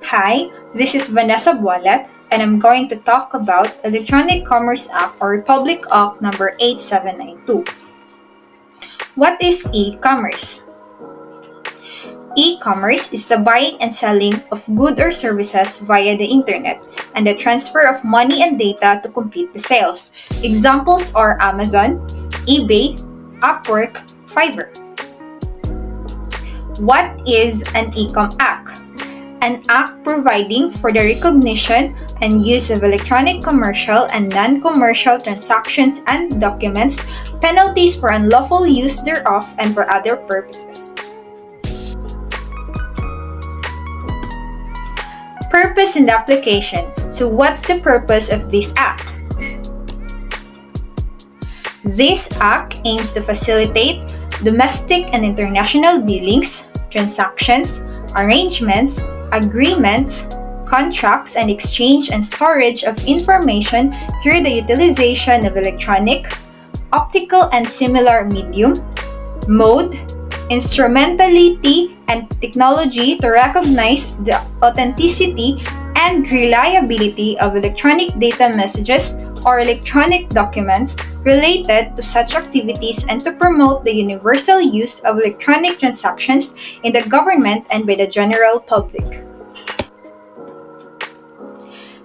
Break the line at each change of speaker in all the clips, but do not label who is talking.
Hi, this is Vanessa Bualat, and I'm going to talk about Electronic Commerce Act or Republic Act number 8792. What is e-commerce? E-commerce is the buying and selling of goods or services via the internet and the transfer of money and data to complete the sales. Examples are Amazon, eBay, Upwork, Fiverr. What is an e-com act? An act providing for the recognition and use of electronic commercial and non-commercial transactions and documents, penalties for unlawful use thereof, and for other purposes. Purpose and application. So what's the purpose of this act? This act aims to facilitate domestic and international dealings, transactions, arrangements, agreements, contracts, and exchange and storage of information through the utilization of electronic, optical, and similar medium, mode, instrumentality, and technology to recognize the authenticity and reliability of electronic data messages or electronic documents related to such activities and to promote the universal use of electronic transactions in the government and by the general public.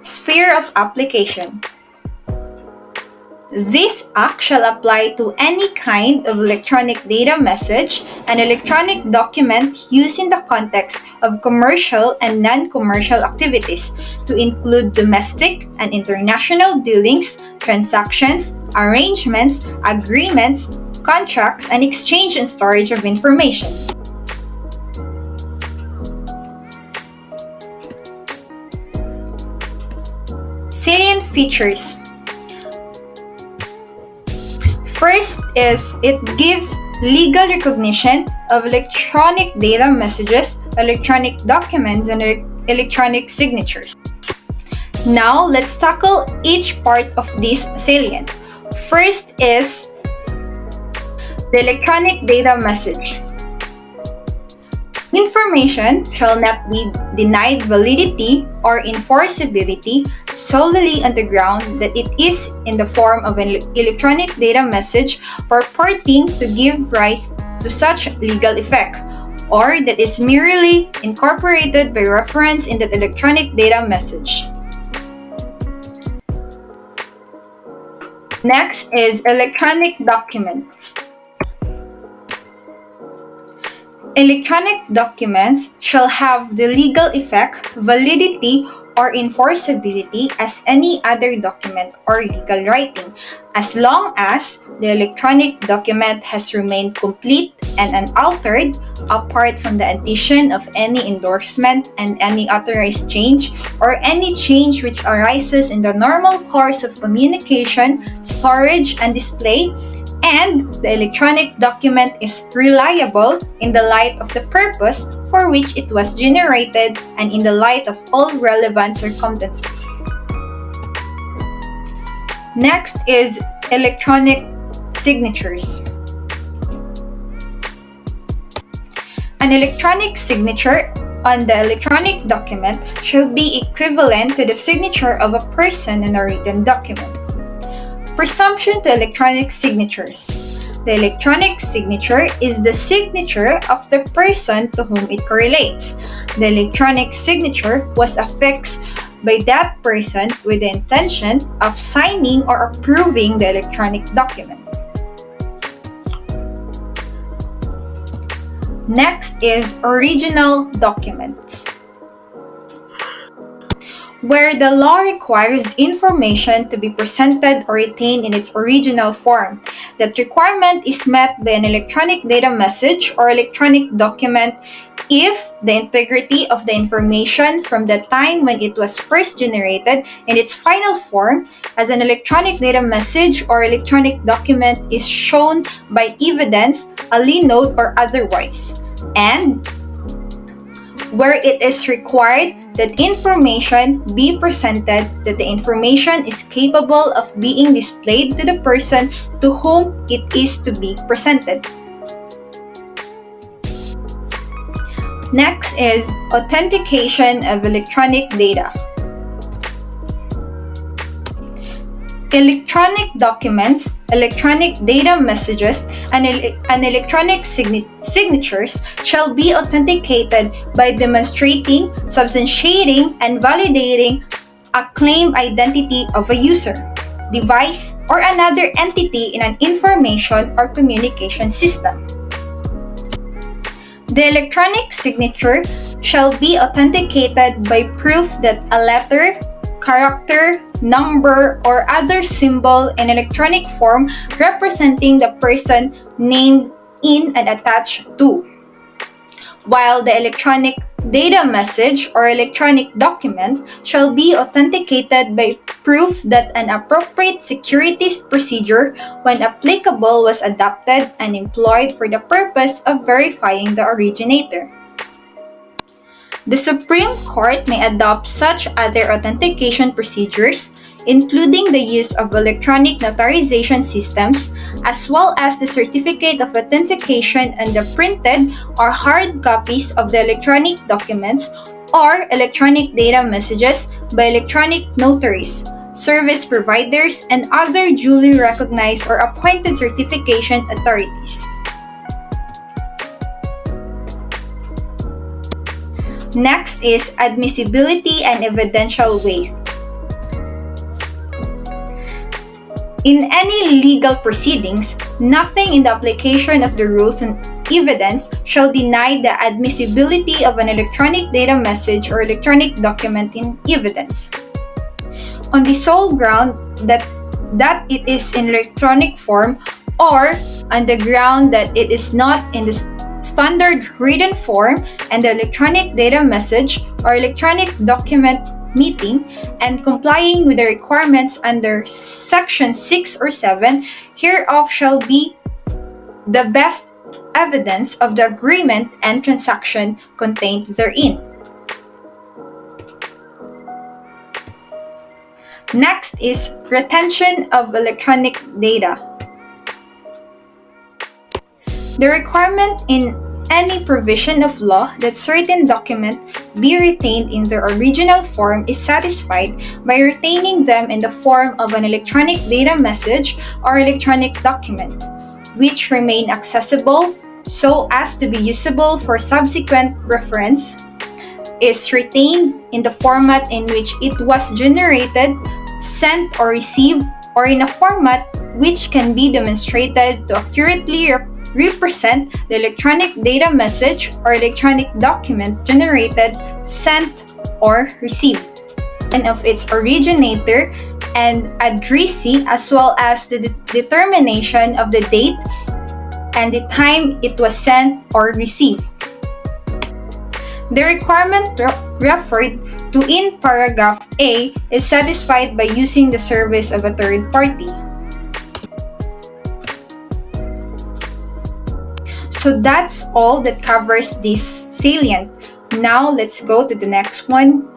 Sphere of application. This act shall apply to any kind of electronic data message and electronic document used in the context of commercial and non-commercial activities to include domestic and international dealings, transactions, arrangements, agreements, contracts, and exchange and storage of information. Salient features. First is it gives legal recognition of electronic data messages, electronic documents, and electronic signatures. Now, let's tackle each part of this salient. First is the electronic data message. Information shall not be denied validity or enforceability solely on the ground that it is in the form of an electronic data message purporting to give rise to such legal effect, or that is merely incorporated by reference in that electronic data message. Next is electronic documents. Electronic documents shall have the legal effect, validity, or enforceability as any other document or legal writing, as long as the electronic document has remained complete and unaltered, apart from the addition of any endorsement and any authorized change, or any change which arises in the normal course of communication, storage, and display, and the electronic document is reliable in the light of the purpose for which it was generated and in the light of all relevant circumstances. Next is electronic signatures. An electronic signature on the electronic document shall be equivalent to the signature of a person in a written document. Presumption to electronic signatures. The electronic signature is the signature of the person to whom it correlates. The electronic signature was affixed by that person with the intention of signing or approving the electronic document. Next is original documents. Where the law requires information to be presented or retained in its original form, that requirement is met by an electronic data message or electronic document if the integrity of the information from the time when it was first generated in its final form as an electronic data message or electronic document is shown by evidence, a lien note, or otherwise, and where it is required that information be presented, that the information is capable of being displayed to the person to whom it is to be presented. Next is authentication of electronic data. Electronic documents, electronic data messages, and electronic signatures shall be authenticated by demonstrating, substantiating, and validating a claimed identity of a user, device, or another entity in an information or communication system. The electronic signature shall be authenticated by proof that a letter, character, number, or other symbol in electronic form representing the person named in and attached to, while the electronic data message or electronic document shall be authenticated by proof that an appropriate security procedure, when applicable, was adopted and employed for the purpose of verifying the originator. The Supreme Court may adopt such other authentication procedures, including the use of electronic notarization systems, as well as the certificate of authentication and the printed or hard copies of the electronic documents or electronic data messages by electronic notaries, service providers, and other duly recognized or appointed certification authorities. Next is admissibility and evidential weight. In any legal proceedings, nothing in the application of the rules and evidence shall deny the admissibility of an electronic data message or electronic document in evidence, on the sole ground that it is in electronic form, or on the ground that it is not in the standard written form and the electronic data message or electronic document meeting and complying with the requirements under Section 6 or 7 hereof shall be the best evidence of the agreement and transaction contained therein. Next is retention of electronic data. The requirement in any provision of law that certain documents be retained in their original form is satisfied by retaining them in the form of an electronic data message or electronic document, which remain accessible so as to be usable for subsequent reference, is retained in the format in which it was generated, sent, or received, or in a format which can be demonstrated to accurately represent the electronic data message or electronic document generated, sent, or received, and of its originator and addressee, as well as the determination of the date and the time it was sent or received. The requirement referred to in paragraph A is satisfied by using the service of a third party. So that's all that covers this salient. Now let's go to the next one.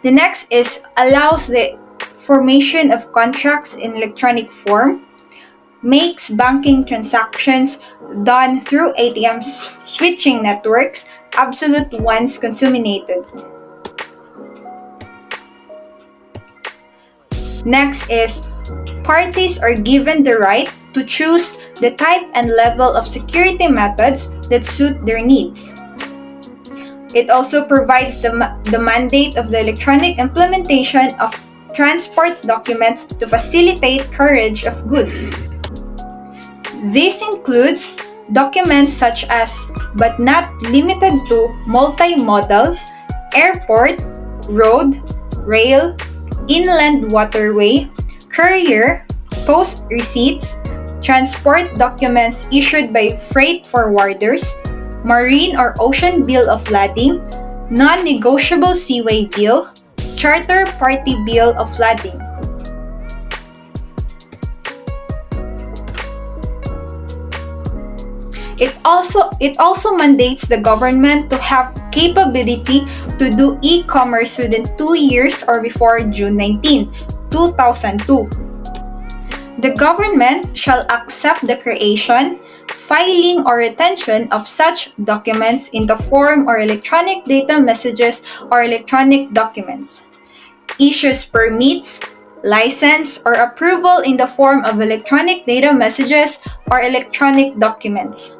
The next is allows the formation of contracts in electronic form, makes banking transactions done through ATM switching networks absolute once consummated. Next is parties are given the right to choose the type and level of security methods that suit their needs. It also provides the mandate of the electronic implementation of transport documents to facilitate carriage of goods. This includes documents such as, but not limited to, multimodal, airport, road, rail, inland waterway, courier, post receipts, transport documents issued by freight forwarders, marine or ocean bill of lading, non-negotiable seaway bill, charter party bill of lading. It also mandates the government to have capability to do e-commerce within 2 years or before June 19, 2002. The government shall accept the creation, filing or retention of such documents in the form or electronic data messages or electronic documents. Issues permits, license, or approval in the form of electronic data messages or electronic documents.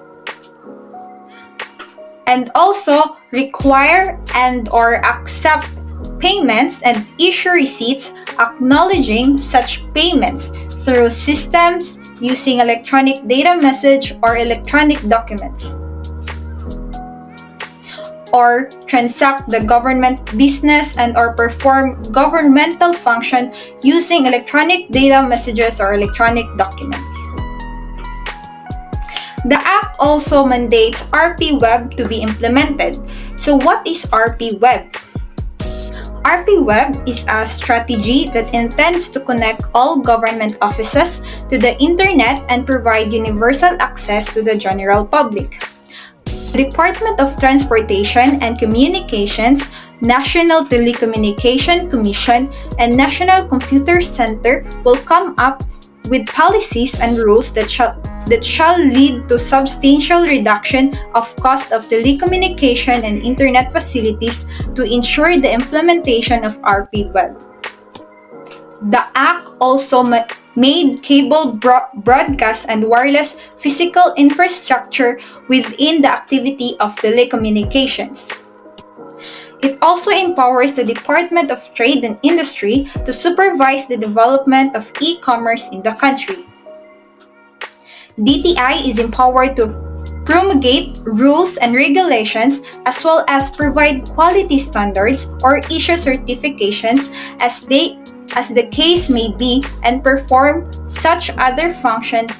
And also require and or accept payments and issue receipts acknowledging such payments through systems using electronic data message or electronic documents, or transact the government business and or perform governmental function using electronic data messages or electronic documents. The Act also mandates RP-Web to be implemented. So what is RP-Web? RP-Web is a strategy that intends to connect all government offices to the Internet and provide universal access to the general public. The Department of Transportation and Communications, National Telecommunication Commission, and National Computer Center will come up with policies and rules that shall lead to substantial reduction of cost of telecommunication and internet facilities to ensure the implementation of RP-Web. The Act also made cable broadcast and wireless physical infrastructure within the activity of telecommunications. It also empowers the Department of Trade and Industry to supervise the development of e-commerce in the country. DTI is empowered to promulgate rules and regulations as well as provide quality standards or issue certifications as the case may be and perform such other functions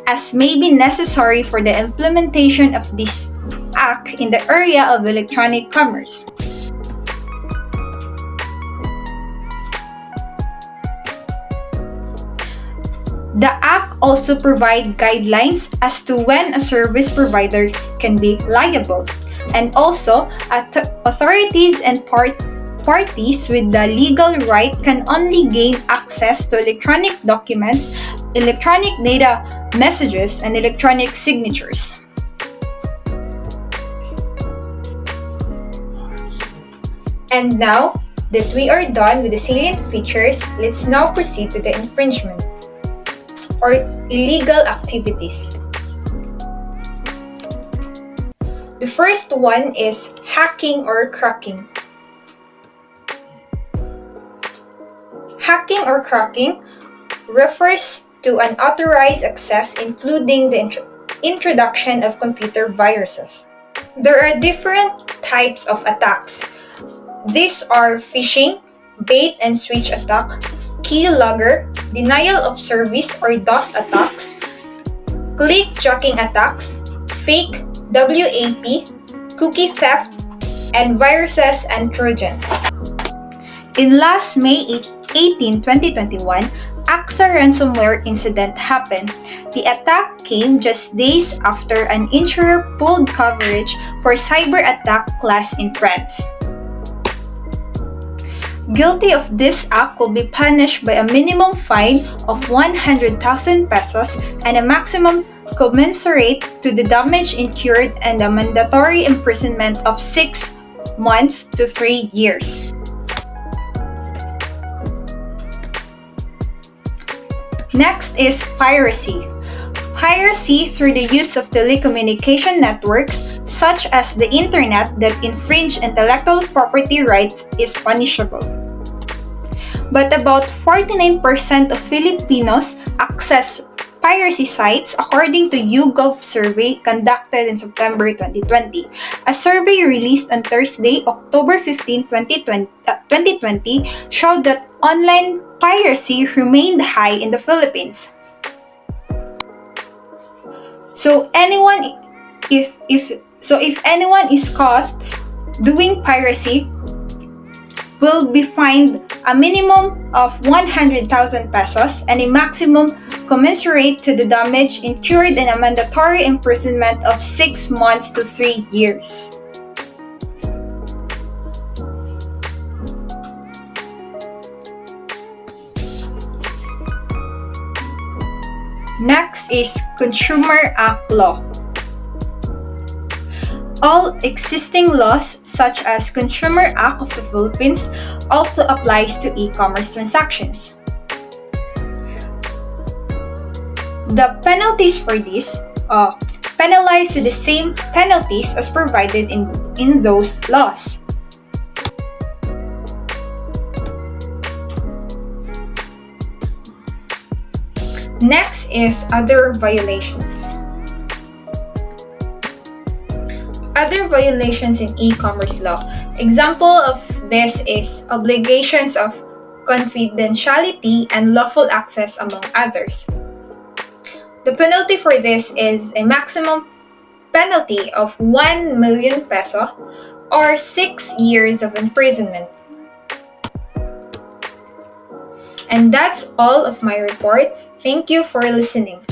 as may be necessary for the implementation of this Act in the area of electronic commerce. The Act also provides guidelines as to when a service provider can be liable, and also authorities and parties with the legal right can only gain access to electronic documents, electronic data messages, and electronic signatures. And now that we are done with the salient features, let's now proceed to the infringement or illegal activities. The first one is hacking or cracking. Hacking or cracking refers to unauthorized access, including the introduction of computer viruses. There are different types of attacks. These are phishing, bait and switch attack, keylogger, denial of service or DOS attacks, clickjacking attacks, fake WAP, cookie theft, and viruses and trojans. In last May 18, 2021, AXA ransomware incident happened. The attack came just days after an insurer pulled coverage for cyber attack class in France. Guilty of this act will be punished by a minimum fine of 100,000 pesos and a maximum commensurate to the damage incurred and a mandatory imprisonment of 6 months to 3 years. Next is piracy. Piracy through the use of telecommunication networks such as the internet that infringe intellectual property rights is punishable. But about 49% of Filipinos access piracy sites according to YouGov survey conducted in September 2020. A survey released on Thursday, October 15, 2020 showed that online piracy remained high in the Philippines. So if anyone is caught doing piracy, will be fined a minimum of 100,000 pesos and a maximum commensurate to the damage incurred and a mandatory imprisonment of 6 months to 3 years. Next is Consumer Act law. All existing laws such as Consumer Act of the Philippines also applies to e-commerce transactions. The penalties for this penalize with the same penalties as provided in those laws. Next is other violations. Other violations in e-commerce law. Example of this is obligations of confidentiality and lawful access, among others. The penalty for this is a maximum penalty of 1 million peso or 6 years of imprisonment. And that's all of my report. Thank you for listening.